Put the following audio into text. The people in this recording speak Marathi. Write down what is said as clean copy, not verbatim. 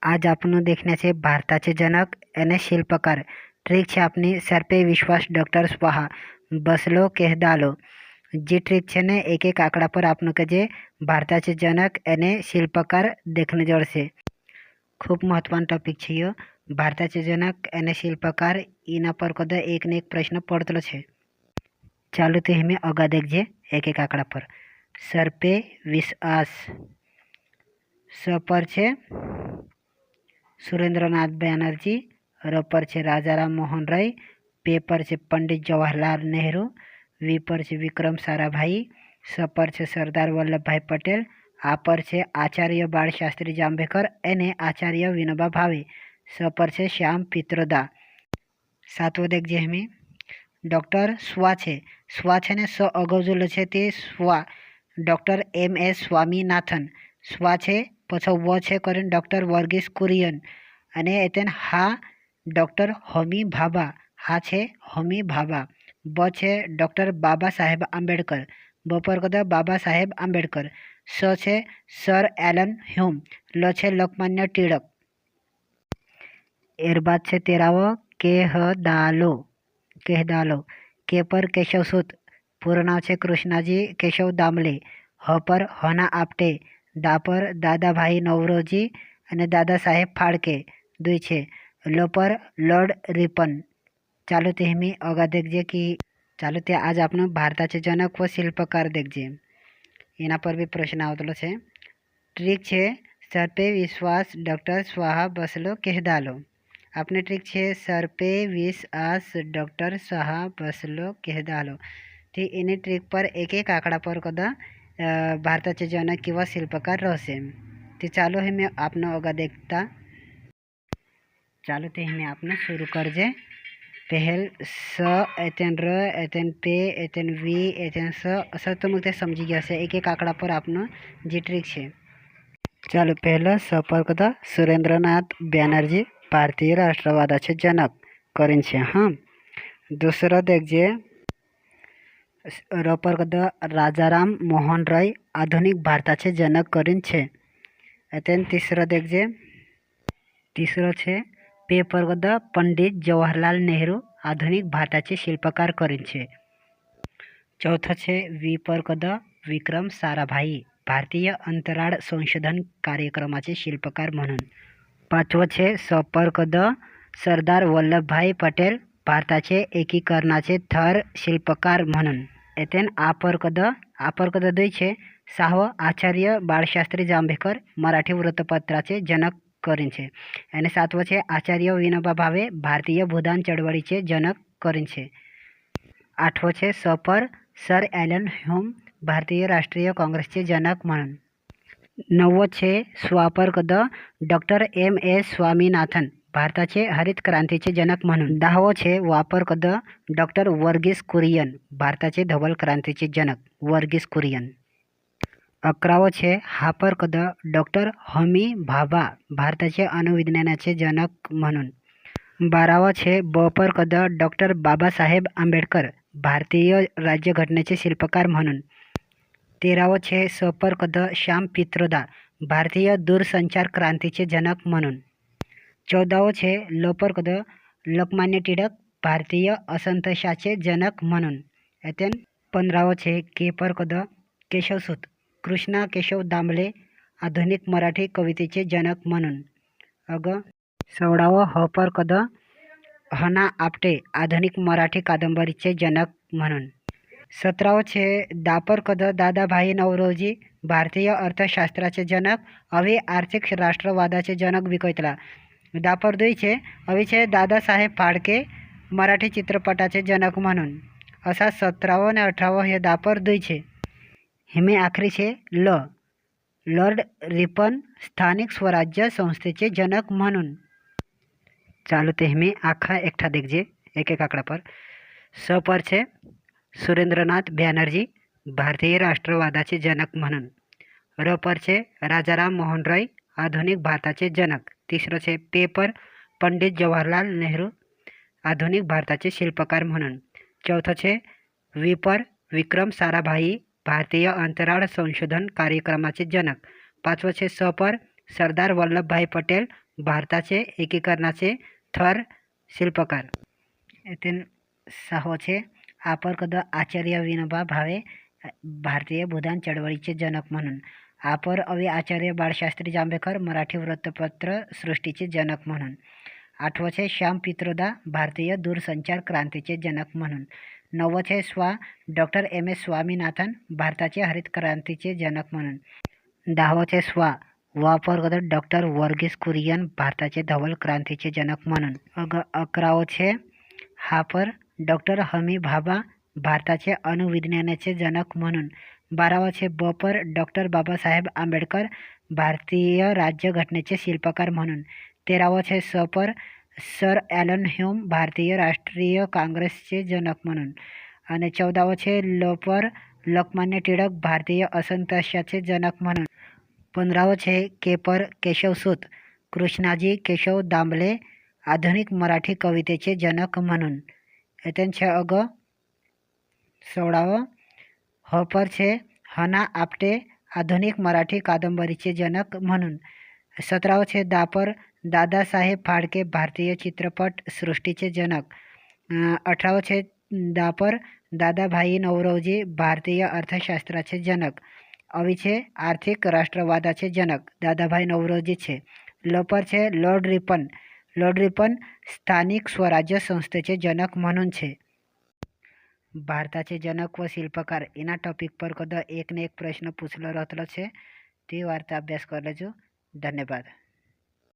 आज आपण देखण्याचे भारताचे जनक અને शिल्पकार ट्रिक છે આપની સર पे विश्वास डॉक्टर स्वाहा बसलो कहदालो। जी ट्रिक છે ને એક એક આંકડા પર આપનું કે જે ભારતાचे जनक અને शिल्पकार देखने जड़से खूप महत्त्वाचा टॉपिक છે यो। भारताचे जनक અને शिल्पकार એના પર કદા એક ને એક પ્રશ્ન પડતલો છે। ચાલો તે હમે અગા देखजे एक एक આંકડા પર। સર पे विश्वास स पर છે सुरेंद्रनाथ बैनर्जी, र पर છે राजाराम मोहन राय, पे पर છે पंडित जवाहरलाल नेहरू, वी पर છે विक्रम साराभाई, स पर છે सरदार वल्लभभाई पटेल, आ पर છે आचार्य बाळशास्त्री जांभेकर અને आचार्य विनोबा भावे, स पर છે श्याम पित्रोदा। सातवो देखजे हमें डॉक्टर स्वा છે ને સ અગાઉ જો છે તે સ્વા ડૉક્ટર MS સ્વામીનાથન સ્વા છે પછી વ છે કરીને ડૉક્ટર વર્ગીસ કુરિયન અને એતેન હા ડૉક્ટર હોમી ભાભા હા છે હોમી ભાભા બ છે ડૉક્ટર બાબા સાહેબ આંબેડકર બ પર કદા બાબા સાહેબ આંબેડકર સ છે સર એલન હ્યુમ ल છે લોકમાન્ય ટિળક। એરબાદ છે તેરાવો કેહદાલો के पर केशव सूत पूर्ण नाव છે કૃષ્ણાજી કેશવ દામલે। ह पर હોના આપટે, દા પર દાદાભાઈ નવરોજી અને દાદા સાહેબ ફાળકે दुई છે। ल पर लॉर्ड रिपन। चालो ते हमी अगा देखजे की चालो ते आज आपण भारताचे जनक व शिल्पकार देखजे एना पर भी प्रश्न आवतलो છે। ट्रिक છે सर पे विश्वास डॉक्टर स्वाहा बसलो कहदालो। आपने ट्रिक છે सर पे विश्वास डॉक्टर स्वाहा बसलो कहदालो। ते एनी ट्रिक पर एक एक आंकड़ा पर कदा भारताचे जनक किंवा शिल्पकार रहसे। ते चालो है मैं आपनो अगा देखता चालो ते हमें आपने शुरू करजे। पहल स एतन र एतन पे एतन वी एतन स असं तो मग ते समझी गया से एक एक आंकड़ा पर आपनो जी ट्रिक है। चालो पहला स पर कदा सुरेंद्रनाथ बैनर्जी भारतीय राष्ट्रवादाचे जनक करीन छे। हाँ दूसरा देखजे र पर कदा राजाराम मोहन राय आधुनिक भारताचे जनक करीन छे। एतन तीसरा देखजे तीसरा छे पे पर कदा पंडित जवाहरलाल नेहरू आधुनिक भारताचे शिल्पकार करीन छे। चौथा छे वी पर कदा विक्रम साराभाई भारतीय अंतराळ संशोधन कार्यक्रमाचे शिल्पकार म्हणून। पाचवं छे स पर कदा सरदार वल्लभभाई पटेल भारताचे एकीकरणाचे थर शिल्पकार म्हणून। एतेन आ पर कदा दुई छे सहावं आचार्य बाळशास्त्री जांभेकर मराठी वृत्तपत्राचे जनक करीन छे। અને સાતવો છે આચાર્ય વિનોબા ભાવે ભારતીય ભૂદાન ચળવળીचे जनक करीन छे। आठवो છે स पर सर एलन ह्यूम भारतीय राष्ट्रीय काँग्रेसचे जनक म्हणून। नववो छे स्वा पर कदा डॉक्टर MS स्वामीनाथन भारताचे हरित क्रांतीचे जनक म्हणून। दहावो छे वा पर कदा डॉक्टर वर्गीस कुरियन भारताचे धवल क्रांतीचे जनक वर्गीस कुरियन। अकरावो छे हा पर कदा डॉक्टर होमी भाभा भारताचे अणुविज्ञानाचे जनक म्हणून। बारावा छे ब पर कदा डॉक्टर बाबासाहेब आंबेडकर भारतीय राज्यघटनेचे शिल्पकार म्हणून। तेरावो छे स पर कदा श्याम पित्रोदा भारतीय दूरसंचार क्रांतीचे जनक म्हणून। चौदावो छे ल पर कदा लोकमान्य टिळक भारतीय असंतोषाचे जनक म्हणून। एतन पंधरावो छे के पर कदा केशवसूत कृष्णा केशव दामले आधुनिक मराठी कवितेचे जनक म्हणून। अग 16वं ह पर कदा होना आपटे आधुनिक मराठी कादंबरीचे जनक म्हणून। 17वं छे दा पर कदा दादाभाई नवरोजी भारतीय अर्थशास्त्राचे जनक अवे आर्थिक राष्ट्रवादाचे जनक विकयतला। दा पर दुई छे अवे छे दादासाहेब फाळके मराठी चित्रपटाचे जनक म्हणून। असा 17वं અને 18वं हे दा पर दुई छे। हिमे आखरी छे ल लॉर्ड रिपन स्थानिक स्वराज्य संस्थेचे जनक म्हणून। चालो ते हमें आखा एकठा देखजे एक एक आंकड़ा पर। स पर छे सुरेंद्रनाथ बैनर्जी भारतीय राष्ट्रवादाचे जनक म्हणून। र पर छे राजाराम मोहन राय आधुनिक भारताचे जनक। तिसरं छे पे पर पंडित जवाहरलाल नेहरू आधुनिक भारताचे शिल्पकार म्हणून। चौथं छे वी पर विक्रम साराभाई भारतीय अंतराळ संशोधन कार्यक्रमाचे जनक। पाचवं छे स पर सरदार वल्लभभाई पटेल भारताचे एकीकरणाचे थर शिल्पकार. येथील 6 છે આપર आचार्य विनोबा भावे, भारतीय भूदान चळवळीचे जनक म्हणून. आपर अवे आचार्य बाळशास्त्री जांभेकर, मराठी वृत्तपत्र सृष्टीचे जनक म्हणून. 8 છે श्याम पित्रोदा, भारतीय दूरसंचार क्रांतीचे जनक म्हणून. 9 છે डॉक्टर MS स्वामीनाथन, भारताचे हरित क्रांतीचे जनक म्हणून. 10 છે वापर डॉक्टर वर्गीस कुरियन, भारताचे धवल क्रांतीचे जनक म्हणून. 11 છે हापर डॉक्टर हमी भाभा, भारताचे अणुविज्ञानाचे जनक म्हणून. 12 છે बपर डॉक्टर बाबासाहेब आंबेडकर, भारतीय राज्यघटनेचे शिल्पकार म्हणून. 13 છે सपर सर ॲलन ह्यूम, भारतीय राष्ट्रीय काँग्रेसचे जनक म्हणून. आणि 14 છે लोपर लोकमान्य टिळक, भारतीय असंतोषाचे जनक म्हणून. 15 છે केपर केशवसूत, कृष्णाजी केशव दामले, आधुनिक मराठी कवितेचे जनक म्हणून. त्यांचे 16 हपर છે हना आपटे, आधुनिक मराठी कादंबरीचे जनक म्हणून. 17 છે दापर दादासाहेब फाळके, भारतीय चित्रपट सृष्टीचे जनक. 18 છે दापर दादाभाई नौरोजी, भारतीय अर्थशास्त्राचे जनक. 20 છે आर्थिक राष्ट्रवादाचे जनक दादाभाई नौरोजी છે. लोपर છે लॉर्ड रिपन, स्थानिक स्वराज्य संस्थेचे जनक म्हणून છે. भारताचे जनक व शिल्पकार एना टॉपिक पर एक ने एक प्रश्न पूछलो रहतलो છે. તે વાર્તા અભ્યાસ કરી લેજો. ધન્યવાદ.